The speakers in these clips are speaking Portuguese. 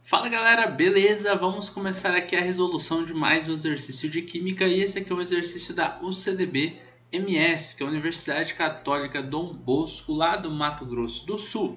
Fala galera, beleza? Vamos começar aqui a resolução de mais um exercício de Química e esse aqui é um exercício da UCDB MS, que é a Universidade Católica Dom Bosco, lá do Mato Grosso do Sul.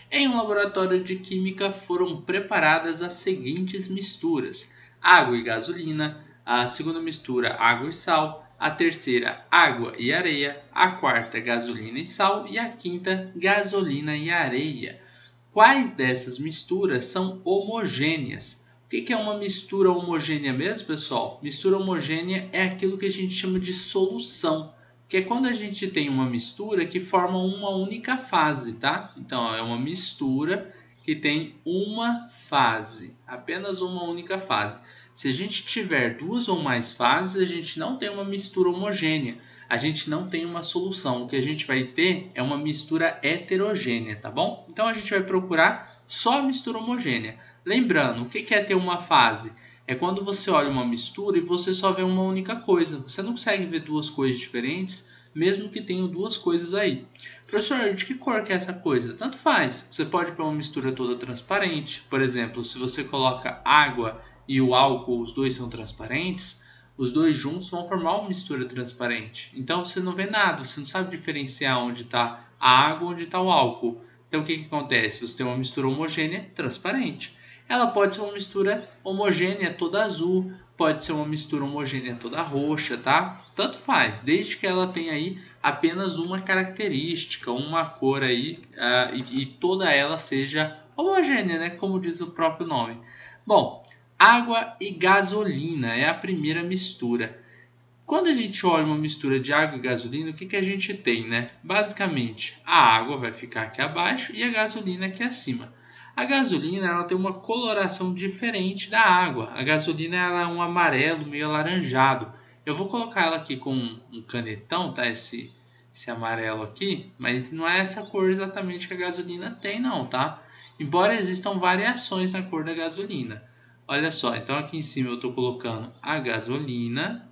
Em um laboratório de Química foram preparadas as seguintes misturas: água e gasolina, a segunda mistura água e sal, a terceira água e areia, a quarta gasolina e sal e a quinta gasolina e areia. Quais dessas misturas são homogêneas? O que é uma mistura homogênea mesmo, pessoal? Mistura homogênea é aquilo que a gente chama de solução, que é quando a gente tem uma mistura que forma uma única fase, tá? Então, é uma mistura que tem uma fase, apenas uma única fase. Se a gente tiver duas ou mais fases, a gente não tem uma mistura homogênea. A gente não tem uma solução. O que a gente vai ter é uma mistura heterogênea, tá bom? Então a gente vai procurar só a mistura homogênea. Lembrando, o que é ter uma fase? É quando você olha uma mistura e você só vê uma única coisa. Você não consegue ver duas coisas diferentes, mesmo que tenham duas coisas aí. Professor, de que cor que é essa coisa? Tanto faz. Você pode ver uma mistura toda transparente. Por exemplo, se você coloca água e o álcool, os dois são transparentes, os dois juntos vão formar uma mistura transparente. Então você não vê nada, você não sabe diferenciar onde está a água e onde está o álcool. Então o que acontece? Você tem uma mistura homogênea transparente. Ela pode ser uma mistura homogênea toda azul, pode ser uma mistura homogênea toda roxa, tá? Tanto faz, desde que ela tenha aí apenas uma característica, uma cor aí e toda ela seja homogênea, né? Como diz o próprio nome. Bom, água e gasolina é a primeira mistura. Quando a gente olha uma mistura de água e gasolina, o que a gente tem, né? Basicamente, a água vai ficar aqui abaixo e a gasolina aqui acima. A gasolina ela tem uma coloração diferente da água. A gasolina ela é um amarelo meio alaranjado. Eu vou colocar ela aqui com um canetão, tá? Esse amarelo aqui, mas não é essa cor exatamente que a gasolina tem, não, tá? Embora existam variações na cor da gasolina. Olha só, então aqui em cima eu estou colocando a gasolina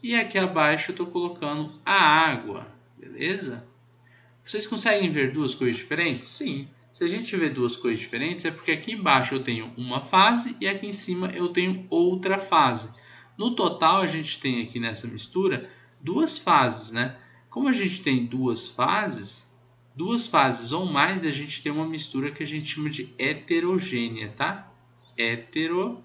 e aqui abaixo eu estou colocando a água, beleza? Vocês conseguem ver duas cores diferentes? Sim. Se a gente vê duas cores diferentes é porque aqui embaixo eu tenho uma fase e aqui em cima eu tenho outra fase. No total a gente tem aqui nessa mistura duas fases, né? Como a gente tem duas fases ou mais, a gente tem uma mistura que a gente chama de heterogênea, tá? Heterogênea.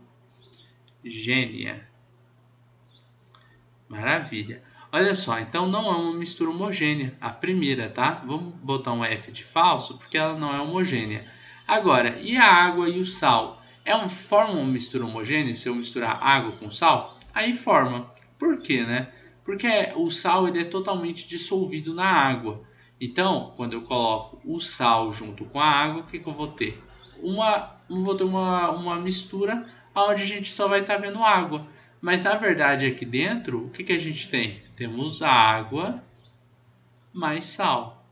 Maravilha. Olha só, então não é uma mistura homogênea, a primeira, tá? Vamos botar um F de falso, porque ela não é homogênea. Agora, e a água e o sal? Forma uma mistura homogênea se eu misturar água com sal? Aí forma. Por quê, né? Porque o sal ele é totalmente dissolvido na água. Então, quando eu coloco o sal junto com a água, o que eu vou ter? Vou ter uma mistura onde a gente só vai estar vendo água. Mas na verdade aqui dentro, o que a gente tem? Temos água mais sal.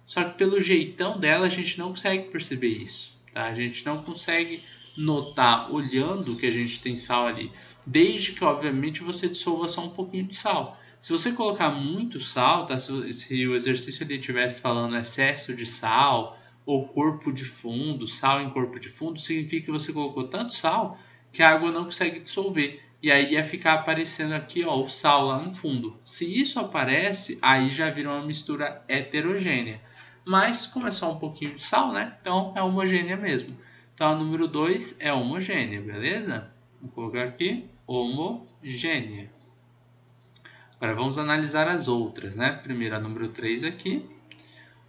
Só que pelo jeitão dela a gente não consegue perceber isso. Tá? A gente não consegue notar olhando que a gente tem sal ali. Desde que obviamente você dissolva só um pouquinho de sal. Se você colocar muito sal, tá? Se o exercício ele estivesse falando excesso de sal ou corpo de fundo, sal em corpo de fundo, significa que você colocou tanto sal que a água não consegue dissolver. E aí ia ficar aparecendo aqui ó, o sal lá no fundo. Se isso aparece, aí já vira uma mistura heterogênea. Mas como é só um pouquinho de sal, né? Então é homogênea mesmo. Então a número 2 é homogênea, beleza? Vou colocar aqui, homogênea. Agora vamos analisar as outras, né? Primeiro a número 3 aqui.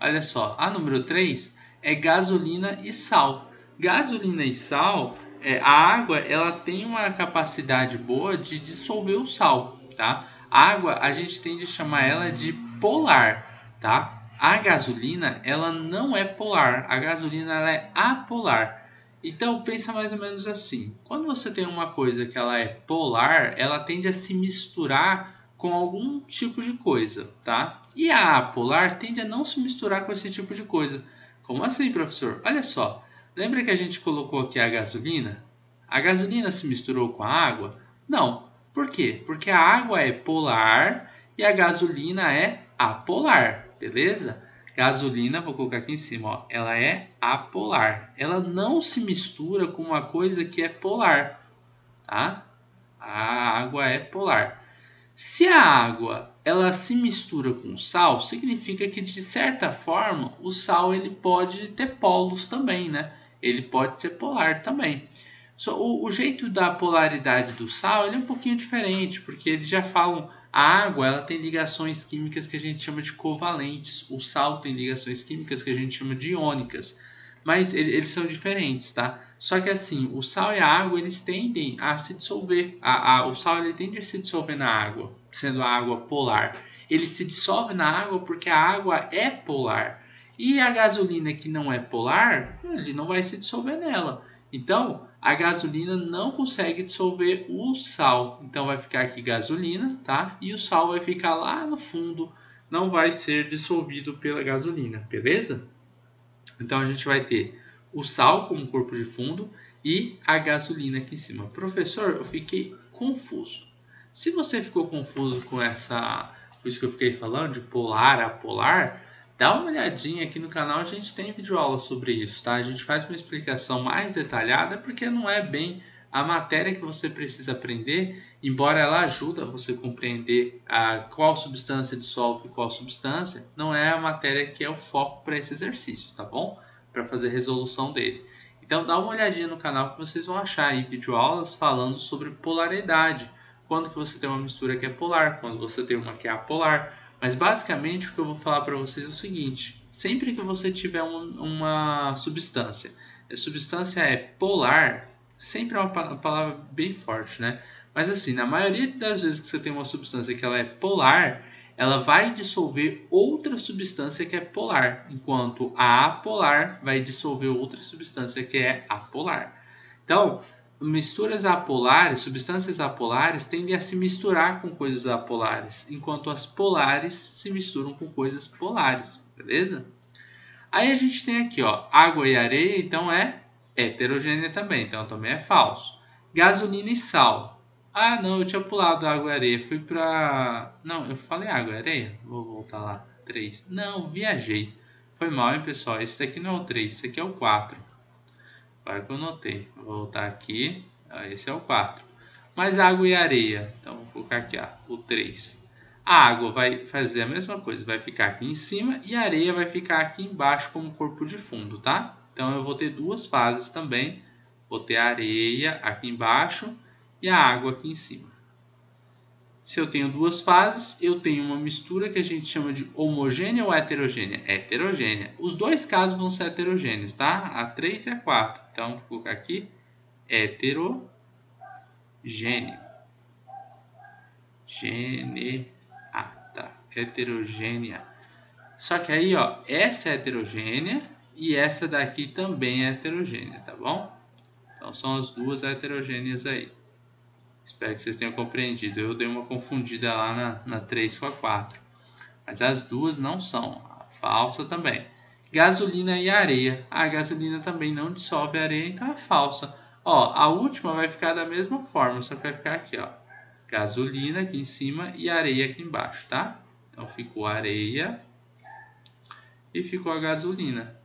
Olha só, a número 3 é gasolina e sal. Gasolina e sal... a água ela tem uma capacidade boa de dissolver o sal, tá? A água a gente tende a chamar ela de polar, tá? A gasolina ela não é polar, a gasolina ela é apolar. Então pensa mais ou menos assim: quando você tem uma coisa que ela é polar, ela tende a se misturar com algum tipo de coisa, tá? E a apolar tende a não se misturar com esse tipo de coisa. Como assim, professor? Olha só. Lembra que a gente colocou aqui a gasolina? A gasolina se misturou com a água? Não. Por quê? Porque a água é polar e a gasolina é apolar, beleza? Gasolina, vou colocar aqui em cima, ó, ela é apolar. Ela não se mistura com uma coisa que é polar, tá? A água é polar. Se a água ela se mistura com sal, significa que de certa forma o sal ele pode ter polos também, né? Ele pode ser polar também. O jeito da polaridade do sal ele é um pouquinho diferente, porque eles já falam a água ela tem ligações químicas que a gente chama de covalentes, o sal tem ligações químicas que a gente chama de iônicas, mas eles são diferentes, tá? Só que assim, o sal e a água eles tendem a se dissolver, o sal ele tende a se dissolver na água, sendo a água polar. Ele se dissolve na água porque a água é polar, e a gasolina que não é polar, ele não vai se dissolver nela. Então, a gasolina não consegue dissolver o sal. Então, vai ficar aqui gasolina, tá? E o sal vai ficar lá no fundo, não vai ser dissolvido pela gasolina, beleza? Então, a gente vai ter o sal como corpo de fundo e a gasolina aqui em cima. Professor, eu fiquei confuso. Se você ficou confuso com isso que eu fiquei falando, de polar a polar, dá uma olhadinha aqui no canal, a gente tem videoaula sobre isso, tá? A gente faz uma explicação mais detalhada, porque não é bem a matéria que você precisa aprender, embora ela ajude você a compreender qual substância dissolve qual substância, não é a matéria que é o foco para esse exercício, tá bom? Para fazer a resolução dele. Então dá uma olhadinha no canal que vocês vão achar aí videoaulas falando sobre polaridade, quando que você tem uma mistura que é polar, quando você tem uma que é apolar. Mas basicamente o que eu vou falar para vocês é o seguinte: sempre que você tiver uma substância, a substância é polar, sempre é uma palavra bem forte, né? Mas assim, na maioria das vezes que você tem uma substância que ela é polar, ela vai dissolver outra substância que é polar, enquanto a apolar vai dissolver outra substância que é apolar. Então, misturas apolares, substâncias apolares tendem a se misturar com coisas apolares, enquanto as polares se misturam com coisas polares, beleza? Aí a gente tem aqui, ó, água e areia, então é heterogênea também, então também é falso. Gasolina e sal. Ah, não, eu tinha pulado água e areia, fui pra... Não, eu falei água e areia? Vou voltar lá, 3. Não, viajei. Foi mal, hein, pessoal? Esse daqui não é o 3, esse aqui é o 4. Agora que eu notei. Vou voltar aqui. Esse é o 4. Mas água e areia. Então, vou colocar aqui o 3. A água vai fazer a mesma coisa. Vai ficar aqui em cima. E a areia vai ficar aqui embaixo como corpo de fundo, tá? Então, eu vou ter duas fases também. Vou ter a areia aqui embaixo e a água aqui em cima. Se eu tenho duas fases, eu tenho uma mistura que a gente chama de homogênea ou heterogênea? Heterogênea. Os dois casos vão ser heterogêneos, tá? A 3 e a 4. Então, vou colocar aqui heterogênea. Tá. Heterogênea. Só que aí, ó, essa é heterogênea e essa daqui também é heterogênea, tá bom? Então, são as duas heterogêneas aí. Espero que vocês tenham compreendido. Eu dei uma confundida lá na 3 com a 4. Mas as duas não são. A falsa também. Gasolina e areia. A gasolina também não dissolve a areia, então é falsa. Ó, a última vai ficar da mesma forma, só que vai ficar aqui, ó. Gasolina aqui em cima e areia aqui embaixo, tá? Então ficou a areia e ficou a gasolina.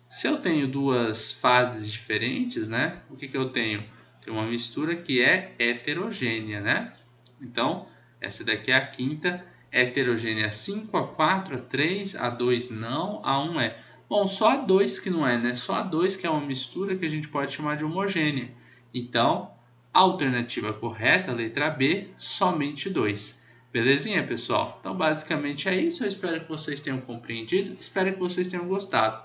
Se eu tenho duas fases diferentes, né? O que eu tenho? Tem uma mistura que é heterogênea, né? Então, essa daqui é a quinta. Heterogênea 5, a 4, a 3, a 2 não, a 1 é. Bom, só a 2 que não é, né? Só a 2 que é uma mistura que a gente pode chamar de homogênea. Então, a alternativa correta, letra B, somente 2. Belezinha, pessoal? Então, basicamente é isso. Eu espero que vocês tenham compreendido. Espero que vocês tenham gostado.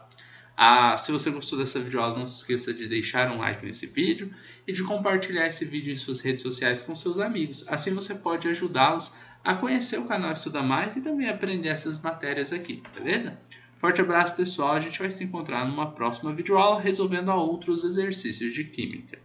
Se você gostou dessa videoaula, não se esqueça de deixar um like nesse vídeo e de compartilhar esse vídeo em suas redes sociais com seus amigos. Assim você pode ajudá-los a conhecer o canal Estuda Mais e também aprender essas matérias aqui, beleza? Forte abraço, pessoal. A gente vai se encontrar numa próxima videoaula resolvendo outros exercícios de química.